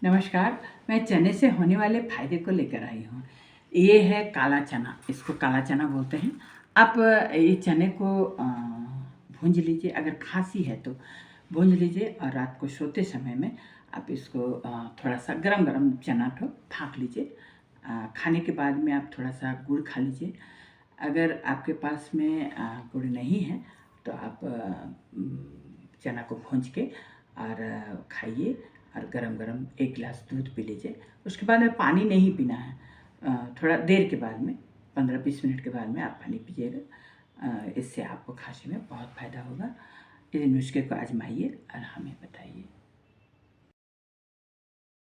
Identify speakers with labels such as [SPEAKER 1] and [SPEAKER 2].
[SPEAKER 1] नमस्कार। मैं चने से होने वाले फ़ायदे को लेकर आई हूँ। ये है काला चना, इसको काला चना बोलते हैं। आप ये चने को भूंज लीजिए, अगर खाँसी है तो भूंज लीजिए और रात को सोते समय में आप इसको थोड़ा-सा गरम-गरम चना को फाँक लीजिए। खाने के बाद में आप थोड़ा-सा गुड़ खा लीजिए। अगर आपके पास में गुड़ नहीं है तो आप चना को भूंज के और खाइए और गरम-गरम 1 गिलास दूध पी लीजिए। उसके बाद में पानी नहीं पीना है। थोड़ा देर के बाद में 15-20 मिनट के बाद में आप पानी पीजिएगा। इससे आपको खाँसी में बहुत फ़ायदा होगा। इस नुस्खे को आज़माइए और हमें बताइए।